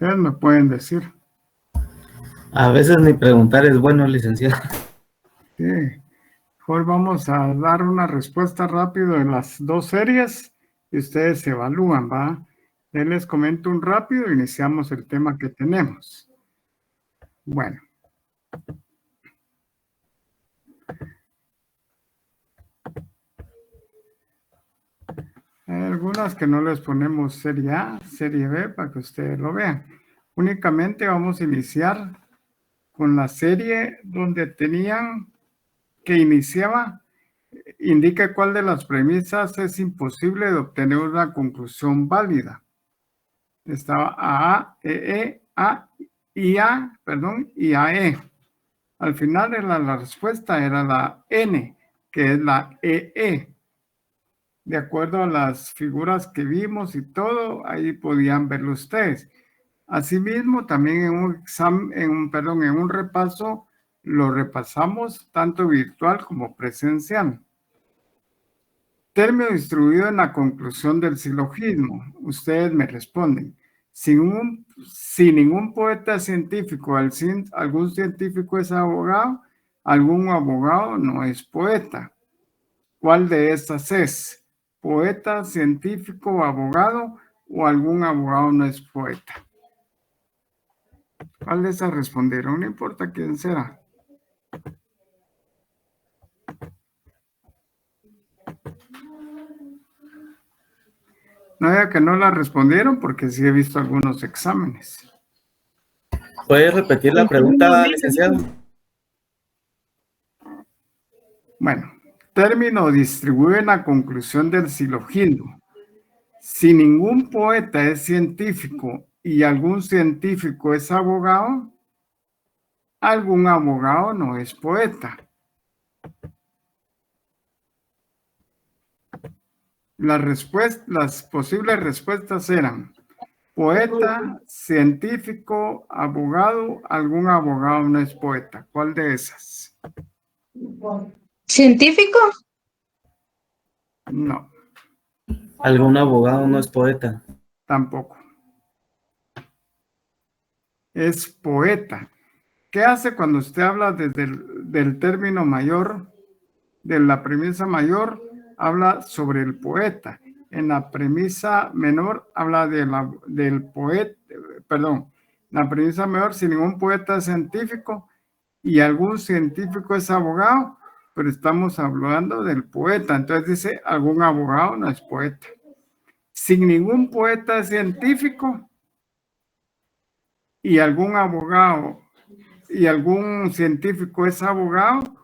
Ustedes me pueden decir. A veces ni preguntar es bueno, licenciado. Sí. Mejor vamos a dar una respuesta rápido en las dos series y ustedes evalúan, ¿va? Les comento un rápido, iniciamos el tema que tenemos. Bueno. Hay algunas que no les ponemos serie A, serie B, para que ustedes lo vean. Únicamente vamos a iniciar con la serie donde tenían que iniciaba, indica cuál de las premisas es imposible de obtener una conclusión válida. Estaba y AE. Al final la respuesta era la N, que es la EE. De acuerdo a las figuras que vimos y todo, ahí podían verlo ustedes. Asimismo, también en un examen, en un repaso, lo repasamos tanto virtual como presencial. Término distribuido en la conclusión del silogismo. Ustedes me responden. Si ningún poeta científico, algún científico es abogado, algún abogado no es poeta. ¿Cuál de estas es? ¿Poeta, científico, abogado o algún abogado no es poeta? ¿Cuál de esas respondieron? No importa quién será. No diga que no la respondieron porque sí he visto algunos exámenes. ¿Puedes repetir la pregunta, licenciado? Bueno, término distribuido en la conclusión del silogismo. Si ningún poeta es científico y algún científico es abogado, algún abogado no es poeta. Las posibles respuestas eran poeta, científico, abogado, algún abogado no es poeta. ¿Cuál de esas? ¿Científico? No, ¿Algún abogado no es poeta? tampoco. Es poeta. ¿Qué hace cuando usted habla del término mayor, de la premisa mayor? Habla sobre el poeta. En la premisa menor habla del poeta, perdón, la premisa menor, si ningún poeta es científico y algún científico es abogado, pero estamos hablando del poeta. Entonces dice, algún abogado no es poeta. Si ningún poeta es científico y algún abogado y algún científico es abogado,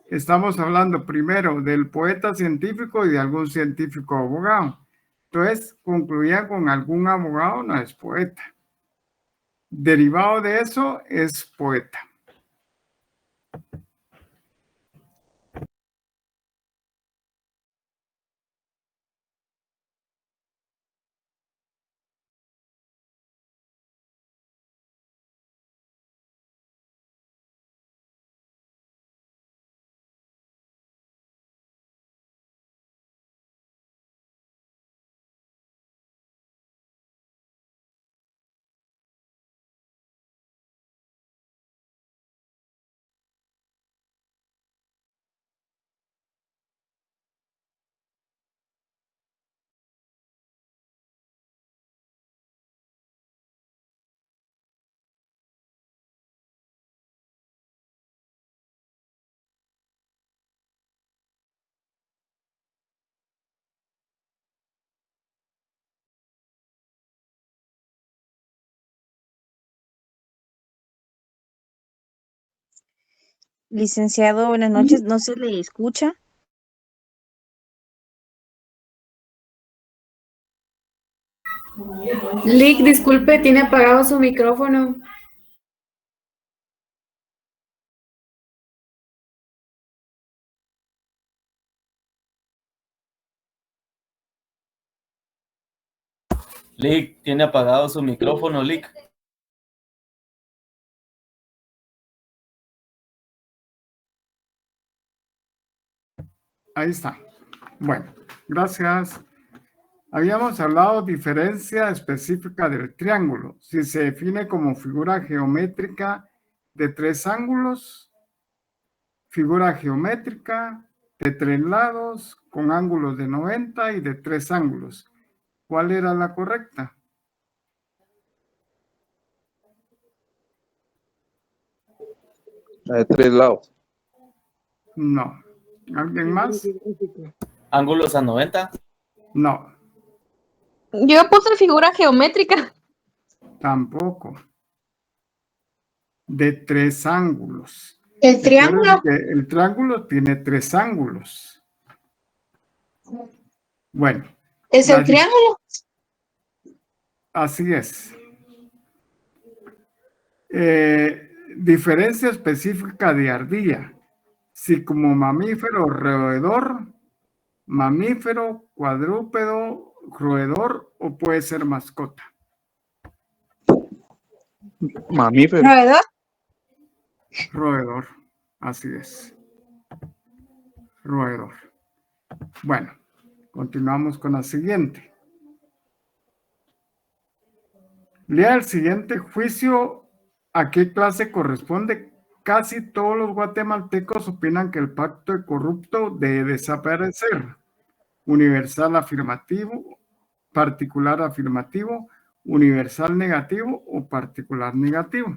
estamos hablando primero del poeta científico y de algún científico abogado. Entonces, concluía con algún abogado no es poeta. Derivado de eso es poeta. Licenciado, buenas noches. ¿No se le escucha? Lick, disculpe, tiene apagado su micrófono. Lick, tiene apagado su micrófono, Lick. Ahí está. Bueno, gracias. Habíamos hablado diferencia específica del triángulo. Si se define como figura geométrica de 3 ángulos, figura geométrica de 3 lados con ángulos de 90 y de 3 ángulos. ¿Cuál era la correcta? La de 3 lados. No. ¿Alguien más? Ángulos a 90. No, Yo puse figura geométrica. tampoco. De 3 ángulos. El triángulo. Recuerden que el triángulo tiene 3 ángulos. Bueno, Es el triángulo. así es. Diferencia específica de ardilla. Si como mamífero roedor, mamífero, cuadrúpedo, roedor o puede ser mascota. Mamífero. ¿Roedor? Roedor, así es. Roedor. Bueno, continuamos con la siguiente. Lea el siguiente juicio. ¿A qué clase corresponde? Casi todos los guatemaltecos opinan que el pacto de corrupto debe desaparecer. Universal afirmativo, particular afirmativo, universal negativo o particular negativo.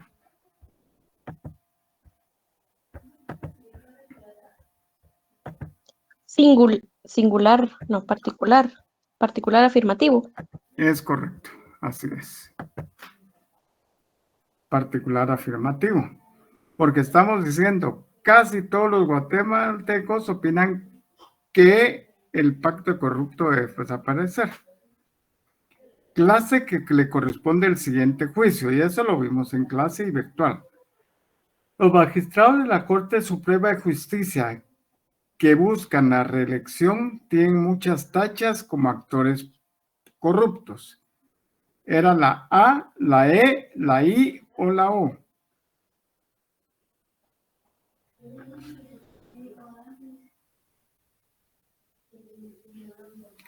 Singular, no, particular. Particular afirmativo. Es correcto, así es. Particular afirmativo. Porque estamos diciendo, casi todos los guatemaltecos opinan que el pacto de corrupto debe desaparecer. Clase que le corresponde el siguiente juicio, y eso lo vimos en clase y virtual. Los magistrados de la Corte Suprema de Justicia que buscan la reelección tienen muchas tachas como actores corruptos. Era la A, la E, la I o la O.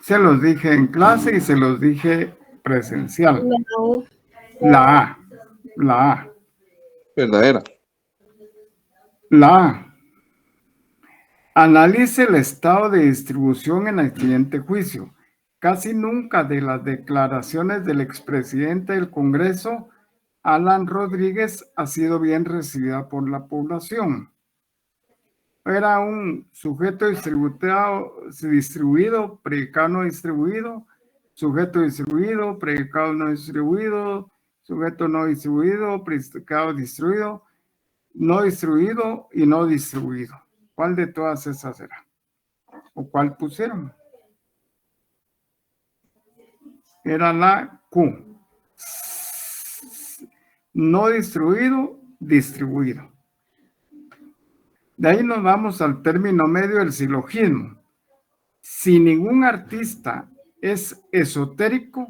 Se los dije en clase y se los dije presencial. La A, la A, Verdadera. la A. Analice el estado de distribución en el siguiente juicio. Casi nunca de las declaraciones del expresidente del Congreso, Alan Rodríguez, ha sido bien recibida por la población. Era un sujeto distribuido, predicado no distribuido, sujeto distribuido, predicado no distribuido, sujeto no distribuido, predicado distribuido, no distribuido y no distribuido. ¿Cuál de todas esas era? ¿O cuál pusieron? Era la Q. No distribuido, distribuido. De ahí nos vamos al término medio del silogismo. Si ningún artista es esotérico,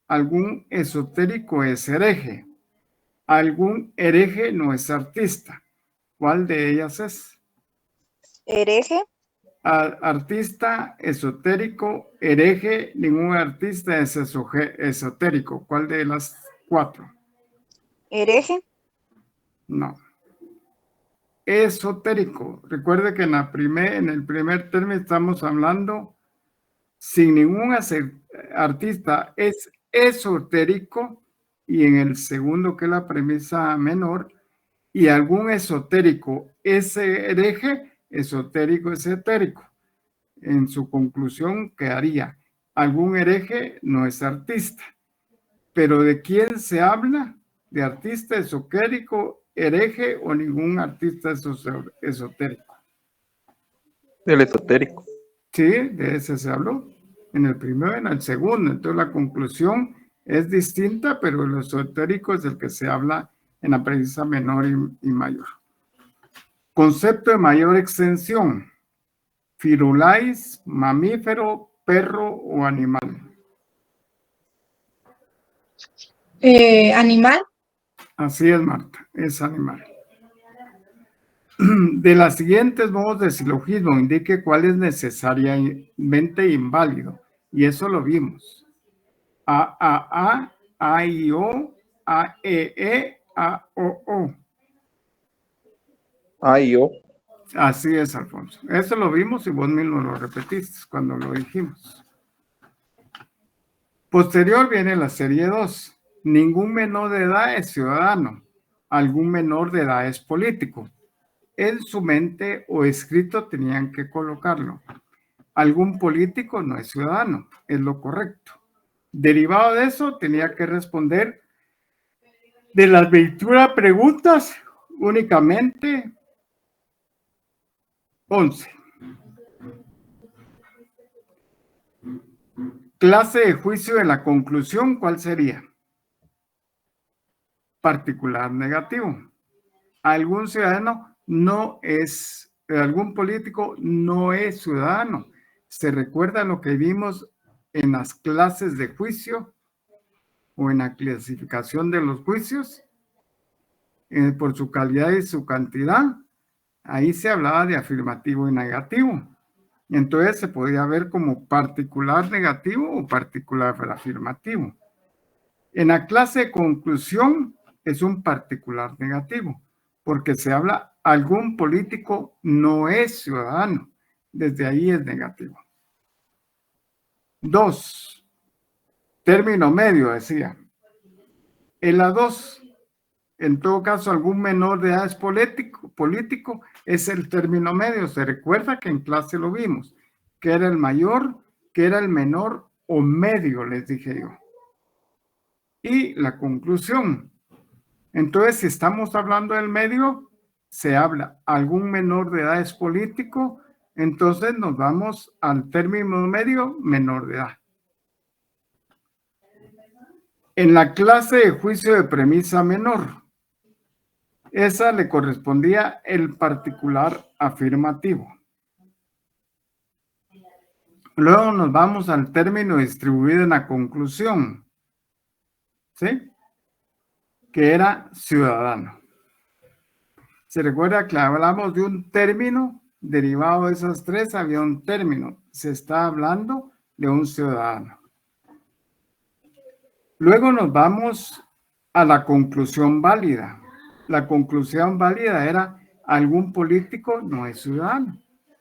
algún esotérico es hereje. Algún hereje no es artista. ¿Cuál de ellas es? Hereje, Artista, esotérico, hereje, ningún artista es esotérico. ¿Cuál de las 4? hereje, No. Esotérico. Recuerde que en el primer término estamos hablando, si ningún artista es esotérico, y en el segundo, que es la premisa menor, y algún esotérico es hereje, esotérico es etérico. En su conclusión quedaría, algún hereje no es artista. Pero ¿de quién se habla? ¿De artista esotérico, hereje o ningún artista esotérico? Del esotérico. Sí, de ese se habló. En el primero y en el segundo. Entonces la conclusión es distinta, pero el esotérico es el que se habla en la premisa menor y mayor. Concepto de mayor extensión. Firulais, mamífero, perro o animal. Animal. Así es, Marta, es animal. De las siguientes modos de silogismo, indique cuál es necesariamente inválido. Y eso lo vimos. A, I, O, A, E, A, O. Ay, yo. Así es, Alfonso. Eso lo vimos y vos mismo lo repetiste cuando lo dijimos. Posterior viene la serie 2. Ningún menor de edad es ciudadano. Algún menor de edad es político. En su mente o escrito tenían que colocarlo. Algún político no es ciudadano. Es lo correcto. Derivado de eso, tenía que responder de las 21 preguntas únicamente 11. Clase de juicio de la conclusión, ¿cuál sería? Particular negativo. Algún ciudadano no es, algún político no es ciudadano. ¿Se recuerda lo que vimos en las clases de juicio o en la clasificación de los juicios? Por su calidad y su cantidad. Ahí se hablaba de afirmativo y negativo. Entonces se podía ver como particular negativo o particular afirmativo. En la clase de conclusión es un particular negativo, porque se habla algún político no es ciudadano. Desde ahí es negativo. 2. Término medio, decía. En la 2, en todo caso, algún menor de edad es político, es el término medio. Se recuerda que en clase lo vimos, que era el mayor, que era el menor o medio, les dije yo. Y la conclusión. Entonces, si estamos hablando del medio, se habla algún menor de edad es político, entonces nos vamos al término medio, menor de edad. En la clase de juicio de premisa menor, esa le correspondía el particular afirmativo. Luego nos vamos al término distribuido en la conclusión, ¿sí? Que era ciudadano. Se recuerda que hablamos de un término, derivado de esas tres había un término. Se está hablando de un ciudadano. Luego nos vamos a la conclusión válida. La conclusión válida era algún político no es ciudadano,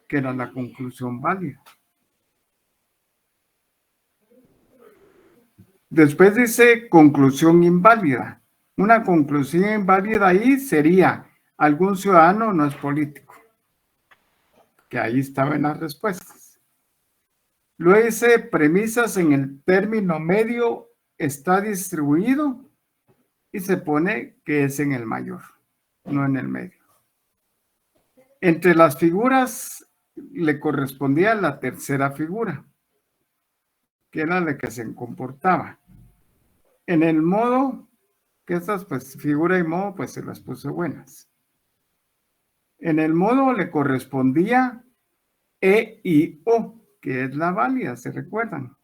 que era la conclusión válida. Después dice conclusión inválida. Una conclusión inválida ahí sería algún ciudadano no es político, que ahí estaban las respuestas. Luego dice premisas en el término medio está distribuido y se pone que es en el mayor, no en el medio. Entre las figuras le correspondía la tercera figura, que era la que se comportaba. En el modo, que estas pues figura y modo pues se las puse buenas. En el modo le correspondía E y O, que es la válida, ¿se recuerdan?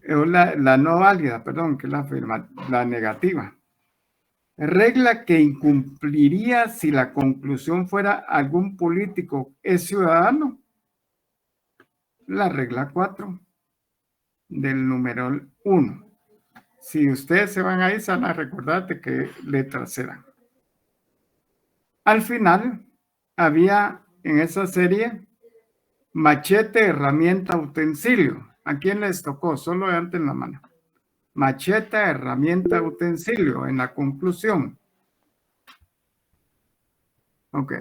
La no válida, perdón, que es la negativa. Regla que incumpliría si la conclusión fuera algún político es ciudadano. La regla 4 del numeral 1. Si ustedes se van ahí, se van a recordar de qué letras eran. Al final, había en esa serie machete, herramienta, utensilio. ¿A quién les tocó? Solo levanten la mano. Machete, herramienta, utensilio en la conclusión. Ok.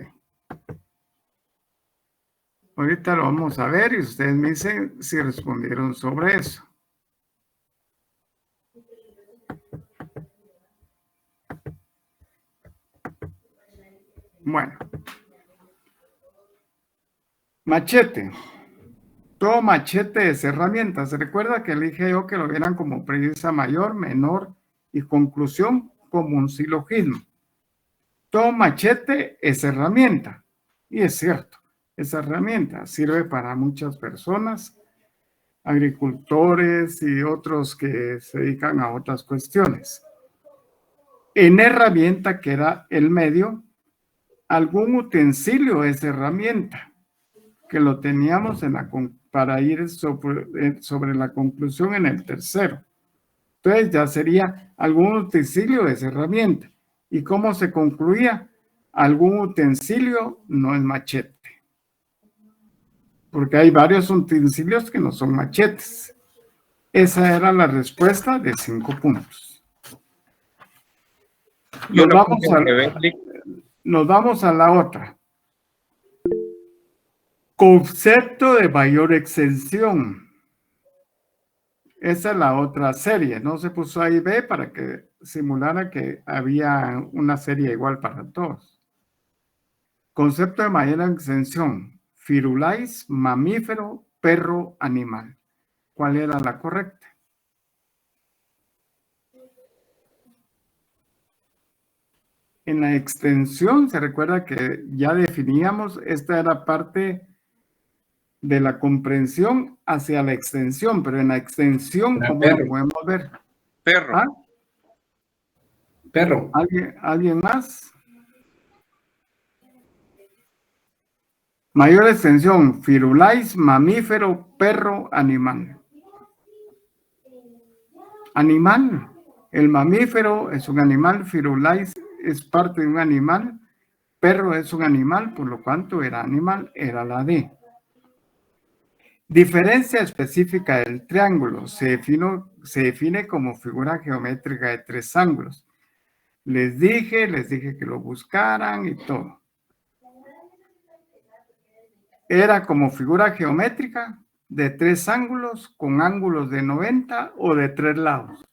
Ahorita lo vamos a ver y ustedes me dicen si respondieron sobre eso. Bueno. Machete. Todo machete es herramienta. ¿Se recuerda que le dije yo que lo vieran como premisa mayor, menor y conclusión como un silogismo? Todo machete es herramienta. Y es cierto, esa herramienta sirve para muchas personas, agricultores y otros que se dedican a otras cuestiones. En herramienta, que era el medio, algún utensilio es herramienta, que lo teníamos en la para ir sobre la conclusión en el tercero. Entonces ya sería algún utensilio de esa herramienta. ¿Y cómo se concluía? Algún utensilio no es machete. Porque hay varios utensilios que no son machetes. Esa era la respuesta de 5 puntos. Nos vamos a la otra. Concepto de mayor extensión. Esa es la otra serie. No se puso ahí B para que simulara que había una serie igual para todos. Concepto de mayor extensión. Firulais, mamífero, perro, animal. ¿Cuál era la correcta? En la extensión, se recuerda que ya definíamos, esta era parte de la comprensión hacia la extensión, pero en la extensión, ¿cómo lo podemos ver? Perro. ¿Ah? Perro. ¿Alguien más? Mayor extensión, firulais, mamífero, perro, animal. Animal. El mamífero es un animal, firulais es parte de un animal, perro es un animal, por lo tanto era animal, era la D. Diferencia específica del triángulo se define como figura geométrica de 3 ángulos. Les dije que lo buscaran y todo. Era como figura geométrica de 3 ángulos con ángulos de 90 o de 3 lados.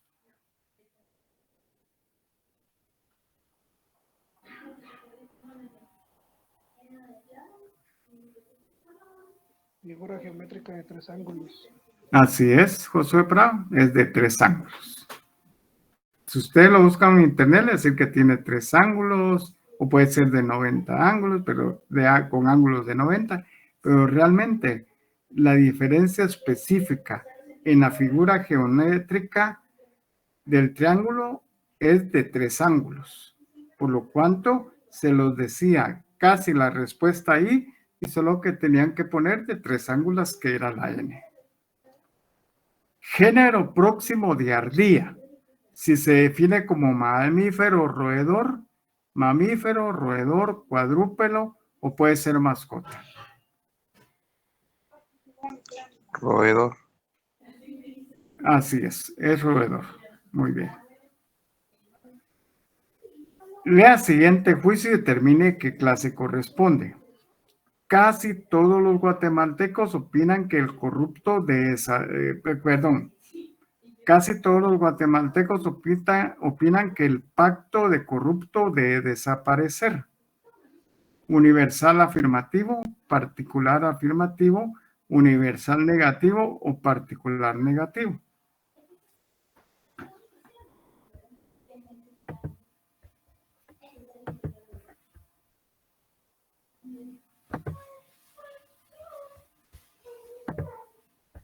Figura geométrica de 3 ángulos. Así es, Josué Prado, es de 3 ángulos. Si usted lo busca en internet, es decir que tiene 3 ángulos, o puede ser de 90 ángulos, pero con ángulos de 90, pero realmente la diferencia específica en la figura geométrica del triángulo es de 3 ángulos, por lo cuanto se los decía casi la respuesta ahí, y solo que tenían que poner de 3 ángulos, que era la N. Género próximo de ardilla. Si se define como mamífero, roedor, cuadrúpedo, o puede ser mascota. Roedor. Así es roedor. Muy bien. Lea siguiente juicio y determine qué clase corresponde. Casi todos los guatemaltecos opinan que el corrupto casi todos los guatemaltecos opinan que el pacto de corrupto debe desaparecer. Universal afirmativo, particular afirmativo, universal negativo o particular negativo.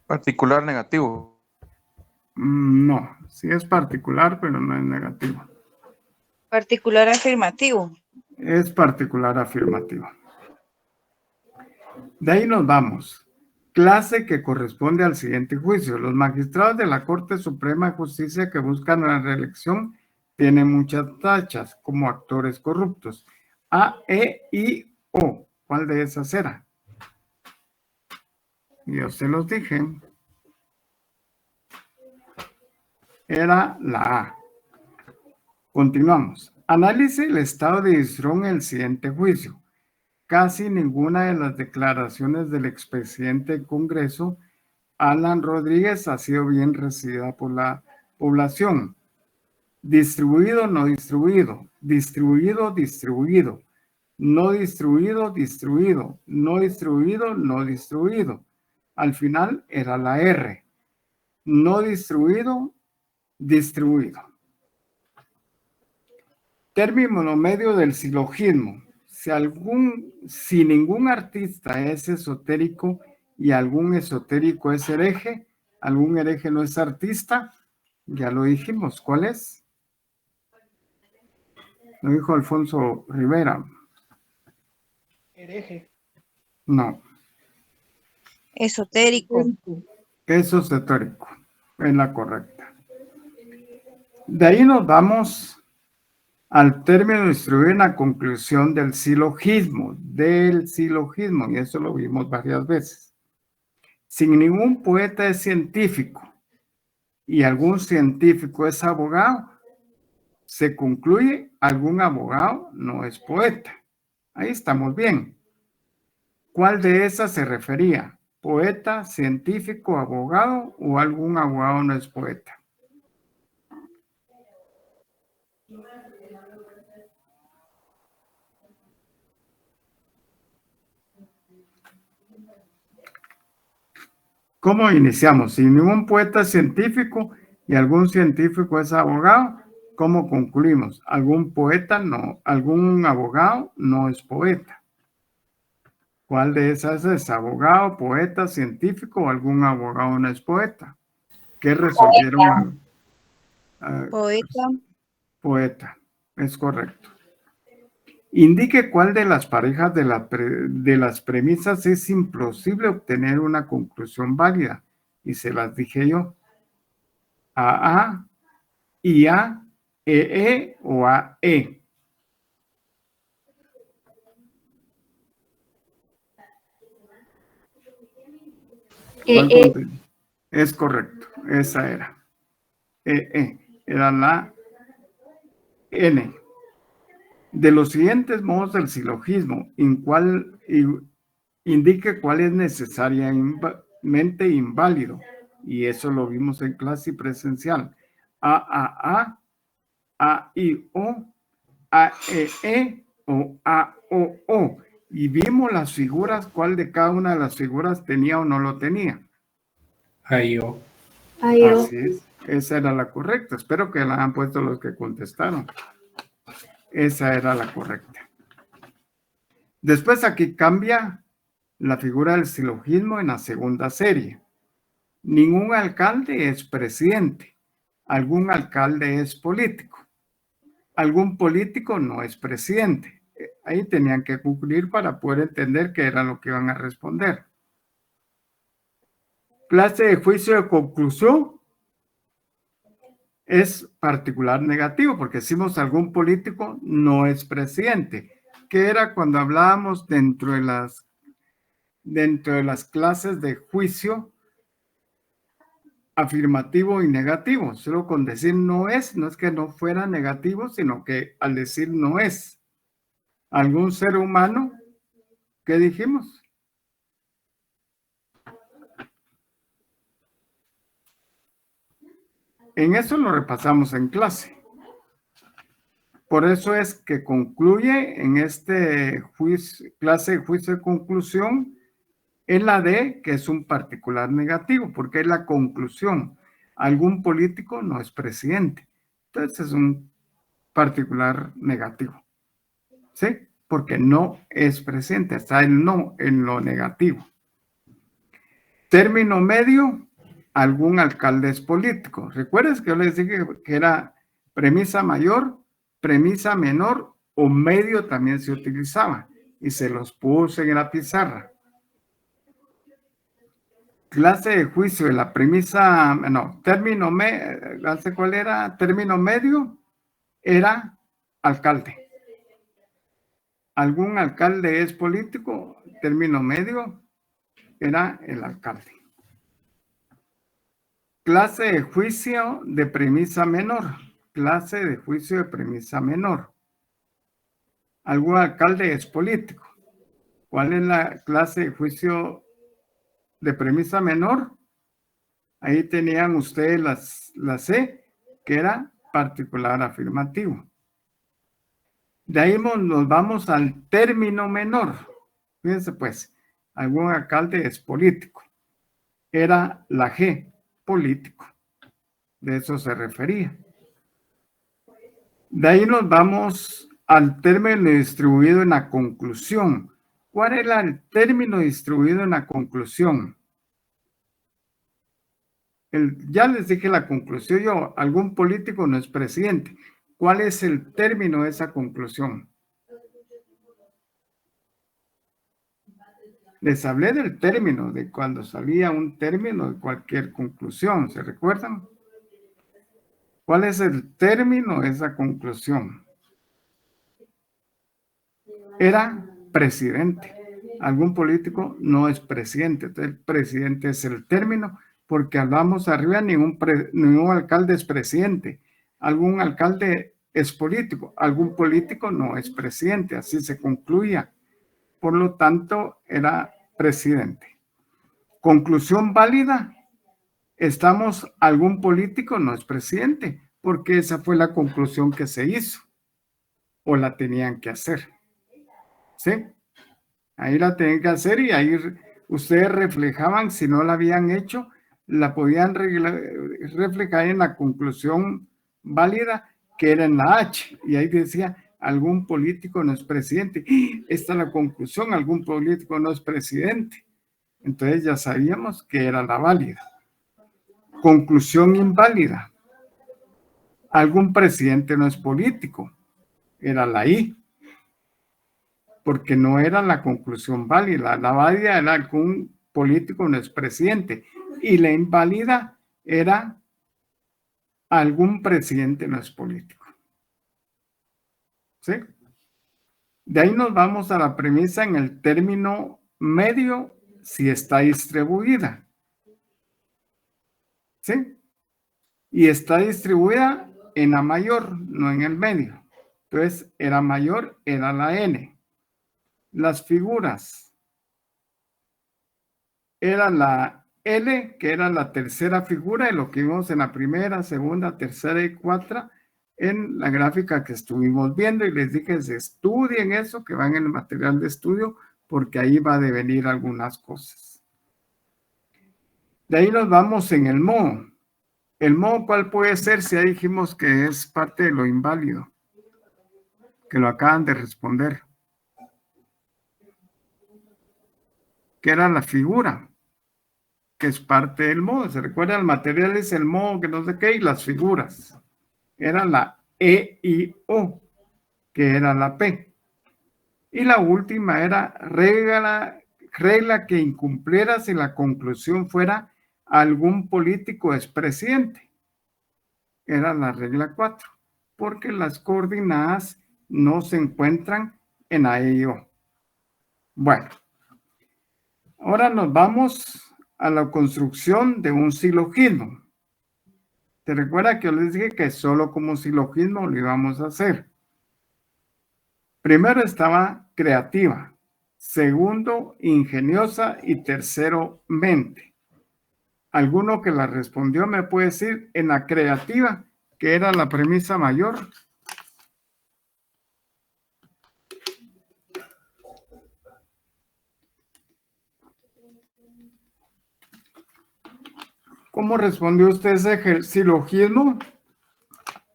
Particular negativo. No, sí es particular, pero no es negativo. Particular afirmativo. Es particular afirmativo. De ahí nos vamos. Clase que corresponde al siguiente juicio. Los magistrados de la Corte Suprema de Justicia que buscan la reelección tienen muchas tachas como actores corruptos. A, E, I, O. ¿Cuál de esas era? Yo se los dije. Era la A. Continuamos. Analice el estado de decisión en el siguiente juicio. Casi ninguna de las declaraciones del expresidente del Congreso, Alan Rodríguez, ha sido bien recibida por la población. Distribuido, no distribuido. Distribuido, distribuido. No distribuido, distribuido. No distribuido, no distribuido. Al final era la R. No distribuido, distribuido. Término medio del silogismo. Si ningún artista es esotérico y algún esotérico es hereje, algún hereje no es artista, ya lo dijimos. ¿Cuál es? Lo dijo Alfonso Rivera. Hereje. No. Esotérico. Eso es esotérico. Es la correcta. De ahí nos vamos al término distribuido en la conclusión del silogismo, y eso lo vimos varias veces. Si ningún poeta es científico y algún científico es abogado, se concluye algún abogado no es poeta. Ahí estamos bien. ¿Cuál de esas se refería? ¿Poeta, científico, abogado o algún abogado no es poeta? ¿Cómo iniciamos? Si ningún poeta es científico y algún científico es abogado, ¿cómo concluimos? Algún poeta no, algún abogado no es poeta. ¿Cuál de esas es? ¿Abogado, poeta, científico o algún abogado no es poeta? ¿Qué resolvieron? Poeta. Poeta, es correcto. Indique cuál de las parejas de las premisas es imposible obtener una conclusión válida. Y se las dije yo. AA, IA, EE o AE. Es correcto, esa era. EE, era la N. De los siguientes modos del silogismo, indique cuál es necesariamente inválido. Y eso lo vimos en clase presencial. AAA, AIO, AEE o AOO. Y vimos las figuras, cuál de cada una de las figuras tenía o no lo tenía. AIO. Así es, esa era la correcta. Espero que la han puesto los que contestaron. Esa era la correcta. Después aquí cambia la figura del silogismo en la segunda serie. Ningún alcalde es presidente. Algún alcalde es político. Algún político no es presidente. Ahí tenían que concluir para poder entender qué era lo que iban a responder. Clase de juicio de conclusión es particular negativo, porque decimos algún político no es presidente, que era cuando hablábamos dentro de las clases de juicio afirmativo y negativo. Solo con decir no es que no fuera negativo, sino que al decir no es algún ser humano, ¿qué dijimos? En eso lo repasamos en clase. Por eso es que concluye en este clase de juicio de conclusión en la D, que es un particular negativo, porque es la conclusión. Algún político no es presidente. Entonces es un particular negativo. ¿Sí? Porque no es presidente. Está el no en lo negativo. Término medio, algún alcalde es político. ¿Recuerdas que yo les dije que era premisa mayor, premisa menor o medio también se utilizaba? Y se los puse en la pizarra. Clase de juicio de la premisa, no, término medio, ¿cuál era? Término medio era alcalde. ¿Algún alcalde es político? Término medio era el alcalde. Clase de juicio de premisa menor. Clase de juicio de premisa menor. ¿Algún alcalde es político? ¿Cuál es la clase de juicio de premisa menor? Ahí tenían ustedes la C, que era particular afirmativo. De ahí nos vamos al término menor. Fíjense pues, algún alcalde es político. Era la G, político. De eso se refería. De ahí nos vamos al término distribuido en la conclusión. ¿Cuál era el término distribuido en la conclusión? Ya les dije la conclusión yo, algún político no es presidente. ¿Cuál es el término de esa conclusión? Les hablé del término, de cuando salía un término de cualquier conclusión, ¿se recuerdan? ¿Cuál es el término de esa conclusión? Era presidente. Algún político no es presidente. Entonces, el presidente es el término, porque hablamos arriba, ningún alcalde es presidente. Algún alcalde es político. Algún político no es presidente. Así se concluía. Por lo tanto, era presidente. Conclusión válida. Algún político no es presidente, porque esa fue la conclusión que se hizo. O la tenían que hacer. ¿Sí? Ahí la tenían que hacer y ahí ustedes reflejaban, si no la habían hecho, la podían reflejar en la conclusión válida, que era en la H. Y ahí decía, algún político no es presidente. Esta es la conclusión, algún político no es presidente. Entonces ya sabíamos que era la válida. Conclusión inválida. Algún presidente no es político. Era la I. Porque no era la conclusión válida. La válida era algún político no es presidente. Y la inválida era algún presidente no es político. ¿Sí? De ahí nos vamos a la premisa en el término medio si está distribuida. ¿Sí? Y está distribuida en la mayor, no en el medio. Entonces, era mayor, era la N. Las figuras. Era la L, que era la tercera figura, de lo que vimos en la primera, segunda, tercera y cuarta, en la gráfica que estuvimos viendo, y les dije, se estudien eso, que van en el material de estudio, porque ahí va a devenir algunas cosas. De ahí nos vamos en el modo. ¿El modo cuál puede ser? Si ya dijimos que es parte de lo inválido, que lo acaban de responder. Que era la figura, que es parte del modo. ¿Se recuerda? El material es el modo, que no sé qué, y las figuras. Era la E, I, O, que era la P. Y la última era regla que incumpliera si la conclusión fuera algún político es presidente. Era la regla 4, porque las coordenadas no se encuentran en A, E, I, O. Bueno, ahora nos vamos a la construcción de un silogismo. ¿Te recuerda que yo les dije que solo como silogismo lo íbamos a hacer? Primero estaba creativa, segundo ingeniosa y tercero mente. ¿Alguno que la respondió me puede decir en la creativa, que era la premisa mayor? ¿Cómo respondió usted ese silogismo?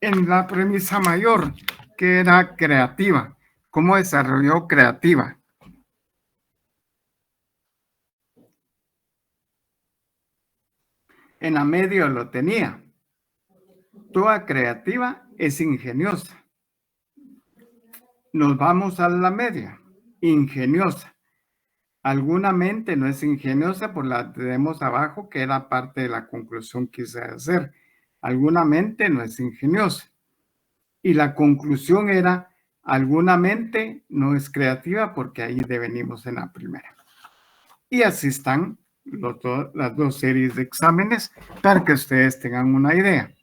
En la premisa mayor, que era creativa. ¿Cómo desarrolló creativa? En la medio lo tenía. Toda creativa es ingeniosa. Nos vamos a la media. Ingeniosa. Alguna mente no es ingeniosa, pues la tenemos abajo, que era parte de la conclusión que quise hacer. Alguna mente no es ingeniosa. Y la conclusión era, alguna mente no es creativa, porque ahí devenimos en la primera. Y así están las dos series de exámenes, para que ustedes tengan una idea.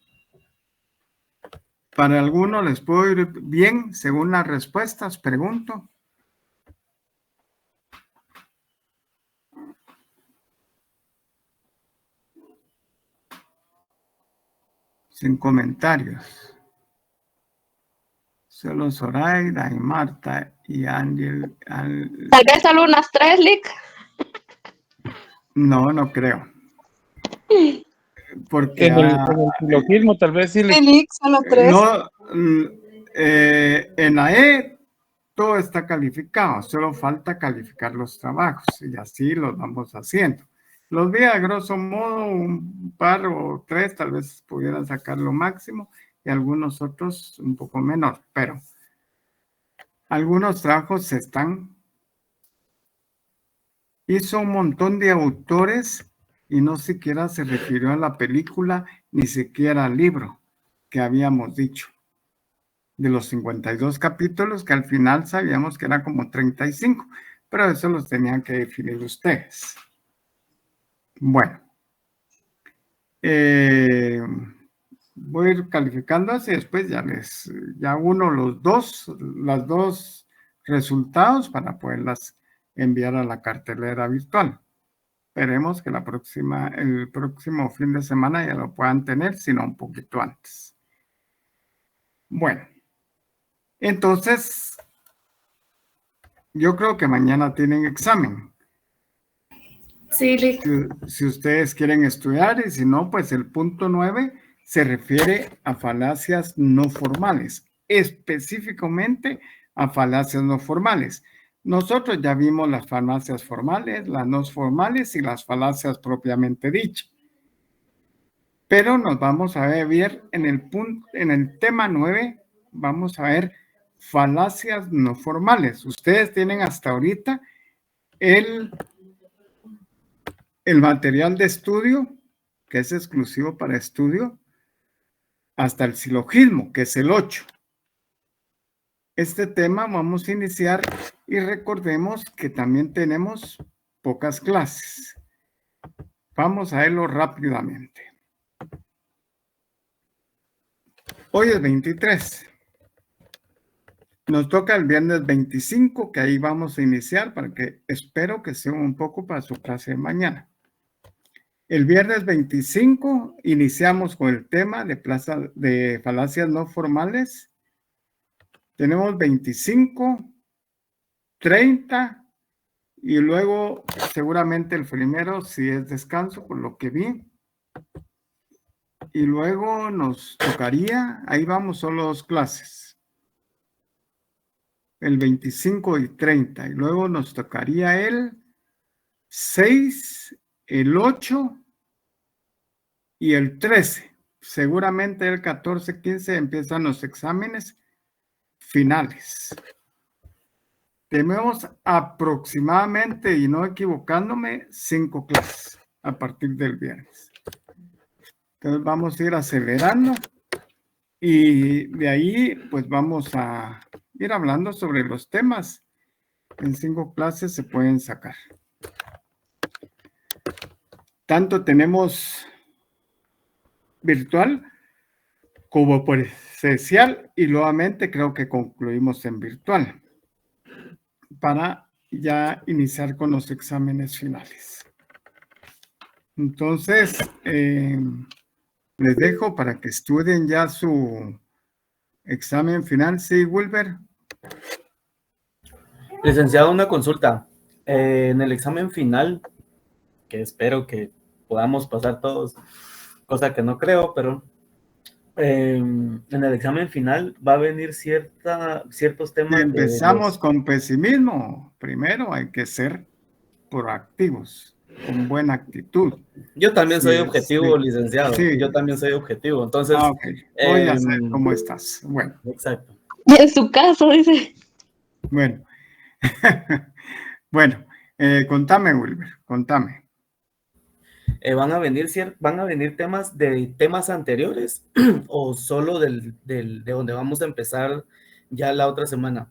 Para algunos les puedo ir bien según las respuestas, pregunto. Sin comentarios. Solo Zoraida y Marta y Ángel. Tal vez solo unas 3, Lick. No, no creo. Porque En el silogismo tal vez sí le... Félix, solo 3. no, en la E todo está calificado, solo falta calificar los trabajos y así los vamos haciendo. Los vi a grosso modo, un par o 3 tal vez pudieran sacar lo máximo y algunos otros un poco menor, pero algunos trabajos están hizo un montón de autores y no siquiera se refirió a la película, ni siquiera al libro que habíamos dicho. De los 52 capítulos, que al final sabíamos que eran como 35, pero eso los tenían que definir ustedes. Bueno. Voy a ir calificando así, después ya uno los dos resultados para poderlas enviar a la cartelera virtual. Esperemos que el próximo fin de semana ya lo puedan tener, sino un poquito antes. Bueno, entonces, yo creo que mañana tienen examen. Sí, Si ustedes quieren estudiar, y si no, pues el punto 9 se refiere a falacias no formales, específicamente a falacias no formales. Nosotros ya vimos las falacias formales, las no formales y las falacias propiamente dichas. Pero nos vamos a ver en el tema 9, vamos a ver falacias no formales. Ustedes tienen hasta ahorita el material de estudio, que es exclusivo para estudio, hasta el silogismo, que es el 8. Este tema vamos a iniciar y recordemos que también tenemos pocas clases. Vamos a verlo rápidamente. Hoy es 23. Nos toca el viernes 25, que ahí vamos a iniciar para que espero que sea un poco para su clase de mañana. El viernes 25 iniciamos con el tema de falacias no formales. Tenemos 25, 30 y luego seguramente el primero, si es descanso, por lo que vi. Y luego nos tocaría, ahí vamos solo 2 clases. El 25 y 30. Y luego nos tocaría el 6, el 8 y el 13. Seguramente el 14, 15 empiezan los exámenes finales. Tenemos aproximadamente, y no equivocándome, 5 clases a partir del viernes. Entonces vamos a ir acelerando y de ahí pues vamos a ir hablando sobre los temas. En 5 clases se pueden sacar. Tanto tenemos virtual como presencial y nuevamente creo que concluimos en virtual para ya iniciar con los exámenes finales. Entonces, les dejo para que estudien ya su examen final. Sí, Wilber. Licenciado, una consulta. En el examen final, que espero que podamos pasar todos, cosa que no creo, pero en el examen final va a venir ciertos temas. Si empezamos con pesimismo, primero hay que ser proactivos, con buena actitud. Yo también soy Sí, objetivo, sí. licenciado. Sí. Yo también soy objetivo. Entonces, Ok. Voy a saber cómo estás. Bueno. Exacto. en su caso, dice. Bueno. Bueno, contame, Wilber, contame. ¿Van a venir temas de temas anteriores o solo de donde vamos a empezar ya la otra semana?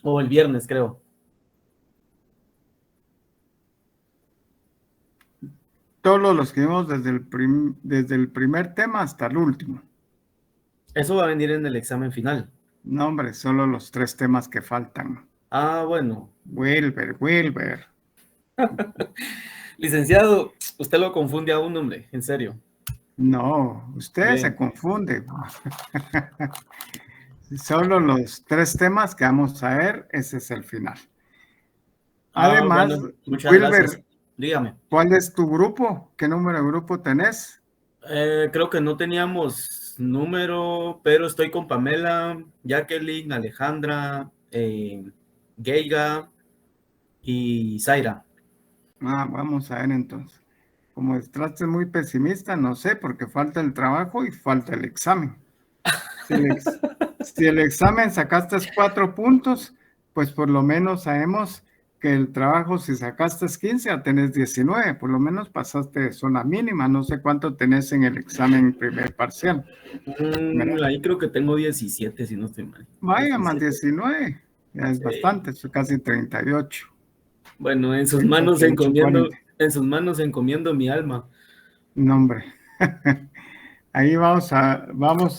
O el viernes, creo. Todos los que vimos desde el primer tema hasta el último. Eso va a venir en el examen final. No, hombre, solo los 3 temas que faltan. Ah, bueno. Wilber. Licenciado, usted lo confunde a un hombre, en serio. No, usted Bien. se confunde. Solo los 3 temas que vamos a ver, ese es el final. Además, bueno, muchas Wilber, gracias. Dígame. ¿cuál es tu grupo? ¿Qué número de grupo tenés? Creo que no teníamos número, pero estoy con Pamela, Jacqueline, Alejandra, Geiga y Zaira. Vamos a ver entonces. Como estás muy pesimista, no sé, porque falta el trabajo y falta el examen. Si el examen sacaste 4 puntos, pues por lo menos sabemos que el trabajo, si sacaste 15, ya tenés 19, por lo menos pasaste de zona mínima, no sé cuánto tenés en el examen primer parcial. Ahí creo que tengo 17, si no estoy mal. Vaya, 17. Más 19, ya es bastante, es casi 38. Bueno, en sus manos 38, encomiendo, 40. en sus manos encomiendo mi alma. No, hombre. Ahí vamos,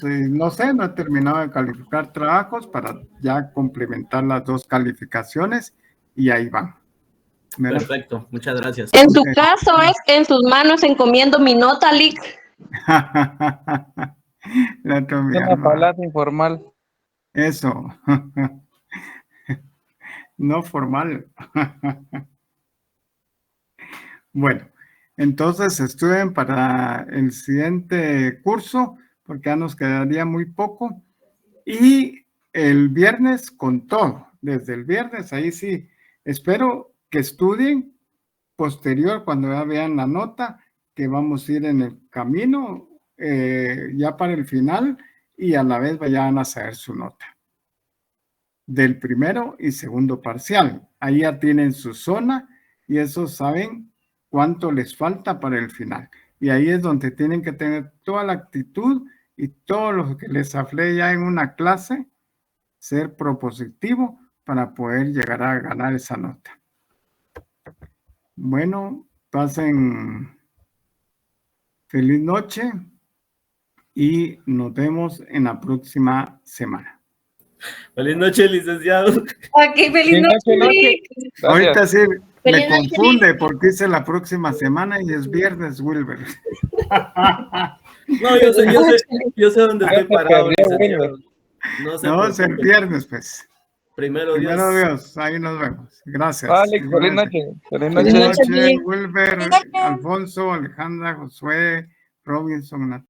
no sé, no he terminado de calificar trabajos para ya complementar las 2 calificaciones y ahí van. ¿Verdad? Perfecto, muchas gracias. En su caso es en sus manos encomiendo mi nota, Lick. La otra, mi Es una alma. palabra informal. Eso. No formal. Bueno, entonces estudien para el siguiente curso, porque ya nos quedaría muy poco. Y el viernes con todo, desde el viernes, ahí sí, espero que estudien posterior, cuando ya vean la nota, que vamos a ir en el camino ya para el final y a la vez vayan a saber su nota del primero y segundo parcial. Ahí ya tienen su zona y eso saben cuánto les falta para el final. Y ahí es donde tienen que tener toda la actitud y todo lo que les hablé ya en una clase, ser propositivo para poder llegar a ganar esa nota. Bueno, pasen feliz noche y nos vemos en la próxima semana. Feliz noche, licenciado. Ok, feliz noche, Lick. Ahorita sí me Feliz noche, confunde porque dice la próxima semana y es viernes, Wilber. No, yo sé dónde estoy parado, licenciado. No, es el viernes, pues. Primero Primero Dios. Dios, ahí nos vemos. Gracias. Vale, feliz noche. Feliz Feliz noche. noche, Wilber, Alfonso, Alejandra, Josué, Robinson,